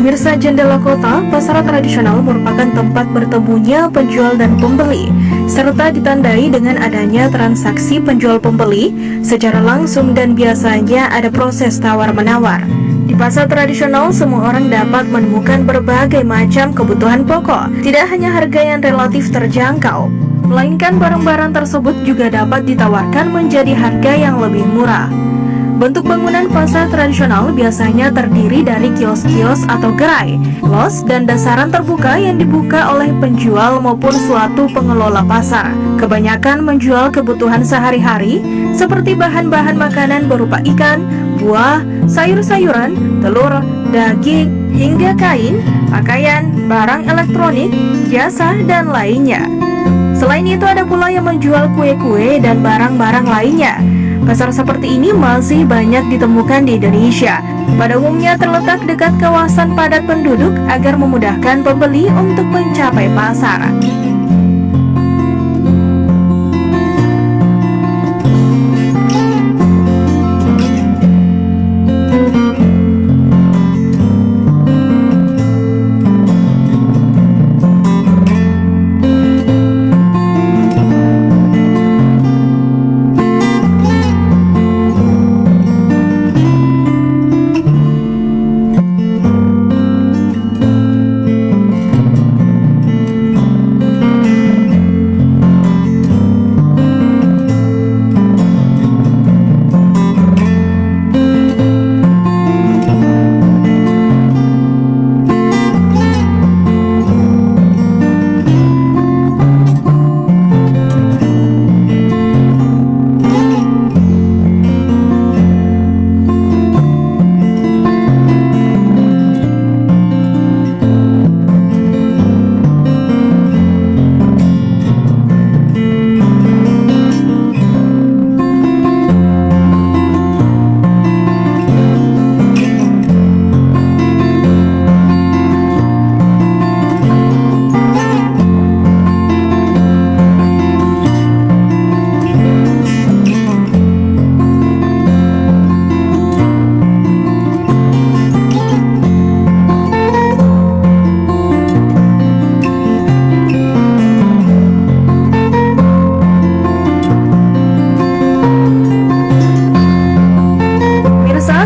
Pemirsa Jendela Kota, pasar tradisional merupakan tempat bertemunya penjual dan pembeli, serta ditandai dengan adanya transaksi penjual-pembeli secara langsung dan biasanya ada proses tawar-menawar. Di pasar tradisional, semua orang dapat menemukan berbagai macam kebutuhan pokok, tidak hanya harga yang relatif terjangkau, melainkan barang-barang tersebut juga dapat ditawarkan menjadi harga yang lebih murah. Bentuk bangunan pasar tradisional biasanya terdiri dari kios-kios atau gerai, los, dan dasaran terbuka yang dibuka oleh penjual maupun suatu pengelola pasar. Kebanyakan menjual kebutuhan sehari-hari seperti bahan-bahan makanan berupa ikan, buah, sayur-sayuran, telur, daging, hingga kain, pakaian, barang elektronik, jasa, dan lainnya. Selain itu ada pula yang menjual kue-kue dan barang-barang lainnya. Pasar seperti ini masih banyak ditemukan di Indonesia. Pada umumnya terletak dekat kawasan padat penduduk agar memudahkan pembeli untuk mencapai pasar.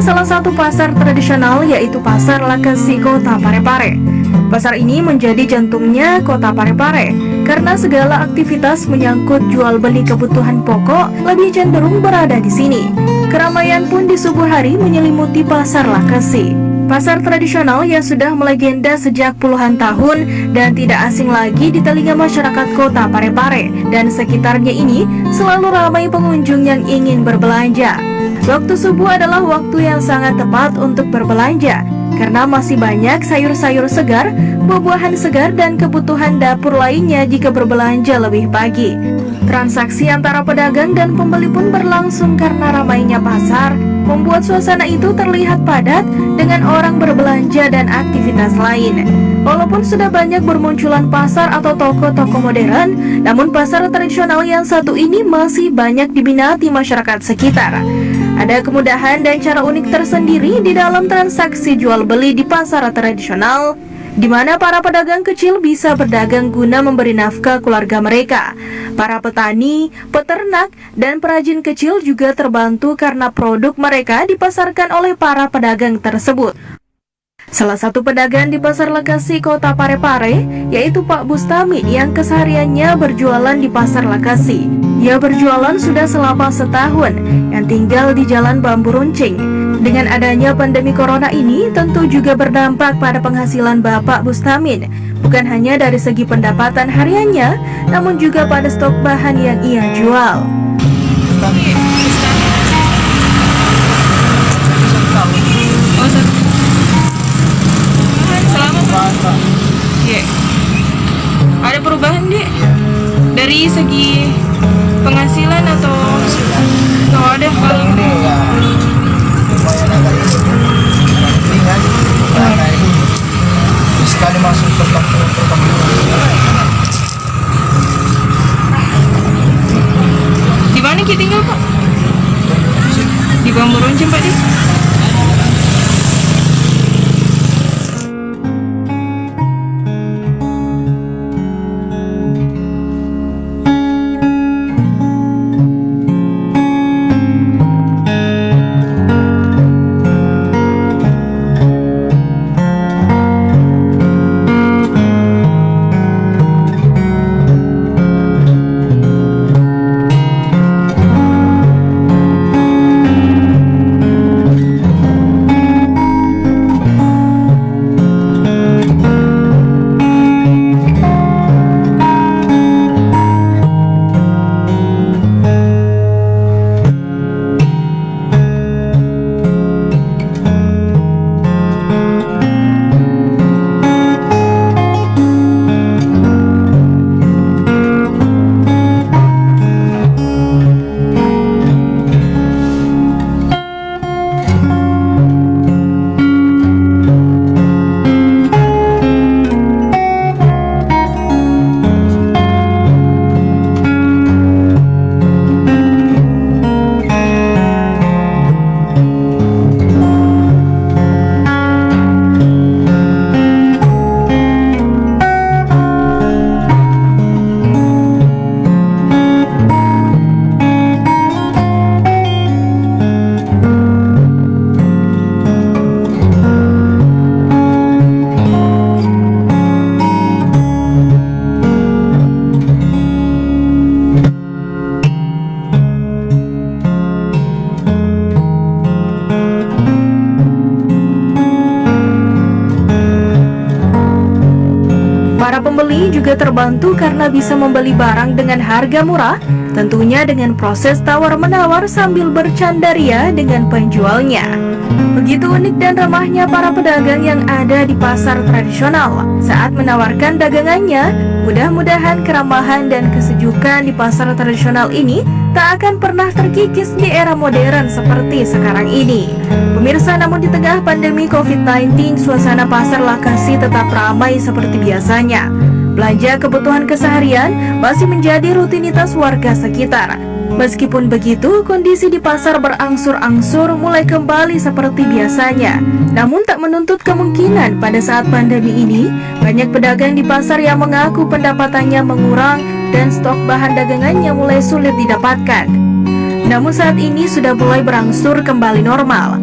Salah satu pasar tradisional yaitu Pasar Lekesi Kota Parepare. Pasar ini menjadi jantungnya Kota Parepare karena segala aktivitas menyangkut jual beli kebutuhan pokok lebih cenderung berada di sini. Keramaian pun di subuh hari menyelimuti Pasar Lekesi. Pasar tradisional yang sudah melegenda sejak puluhan tahun dan tidak asing lagi di telinga masyarakat Kota Parepare dan sekitarnya ini selalu ramai pengunjung yang ingin berbelanja. Waktu subuh adalah waktu yang sangat tepat untuk berbelanja karena masih banyak sayur-sayur segar, buah-buahan segar, dan kebutuhan dapur lainnya jika berbelanja lebih pagi. Transaksi antara pedagang dan pembeli pun berlangsung karena ramainya pasar, membuat suasana itu terlihat padat dengan orang berbelanja dan aktivitas lain. Walaupun sudah banyak bermunculan pasar atau toko-toko modern, namun pasar tradisional yang satu ini masih banyak diminati masyarakat sekitar. Ada kemudahan dan cara unik tersendiri di dalam transaksi jual beli di pasar tradisional, di mana para pedagang kecil bisa berdagang guna memberi nafkah keluarga mereka. Para petani, peternak, dan perajin kecil juga terbantu karena produk mereka dipasarkan oleh para pedagang tersebut. Salah satu pedagang di Pasar Lekesi Kota Parepare yaitu Pak Bustami yang kesehariannya berjualan di Pasar Lekesi. Ia berjualan sudah selama setahun yang tinggal di Jalan Bambu Runcing. Dengan adanya pandemi corona ini tentu juga berdampak pada penghasilan Bapak Bustamin, bukan hanya dari segi pendapatan hariannya, namun juga pada stok bahan yang ia jual. Ada perubahan Dek? Dari segi penghasilan atau nggak ada paling ya lumayan agak ringan karena itu sekali masuk perkampungan. Di mana kita tinggal Pak? Di Bambu Runcing Pak Dek? juga terbantu karena bisa membeli barang dengan harga murah, tentunya dengan proses tawar-menawar sambil bercandaria dengan penjualnya. Begitu unik dan ramahnya para pedagang yang ada di pasar tradisional saat menawarkan dagangannya. Mudah-mudahan keramahan dan kesejukan di pasar tradisional ini tak akan pernah terkikis di era modern seperti sekarang ini. Pemirsa, namun di tengah pandemi COVID-19, suasana pasar Lakasi tetap ramai seperti biasanya. Belanja kebutuhan keseharian masih menjadi rutinitas warga sekitar. Meskipun begitu, kondisi di pasar berangsur-angsur mulai kembali seperti biasanya. Namun tak menuntut kemungkinan pada saat pandemi ini, banyak pedagang di pasar yang mengaku pendapatannya mengurang dan stok bahan dagangannya mulai sulit didapatkan. Namun saat ini sudah mulai berangsur kembali normal.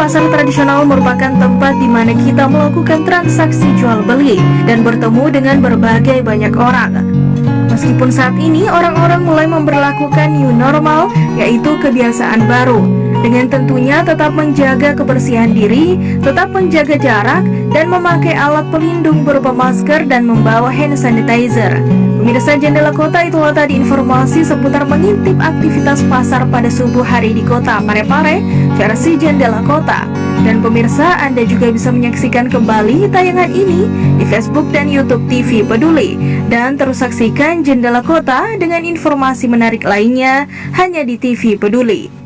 Pasar tradisional merupakan tempat di mana kita melakukan transaksi jual beli dan bertemu dengan berbagai banyak orang. Meskipun saat ini orang-orang mulai memberlakukan new normal, yaitu kebiasaan baru, dengan tentunya tetap menjaga kebersihan diri, tetap menjaga jarak, dan memakai alat pelindung berupa masker dan membawa hand sanitizer. Pemirsa Jendela Kota, itulah tadi informasi seputar mengintip aktivitas pasar pada subuh hari di Kota Parepare versi Jendela Kota. Dan pemirsa, Anda juga bisa menyaksikan kembali tayangan ini di Facebook dan YouTube TV Peduli. Dan terus saksikan Jendela Kota dengan informasi menarik lainnya hanya di TV Peduli.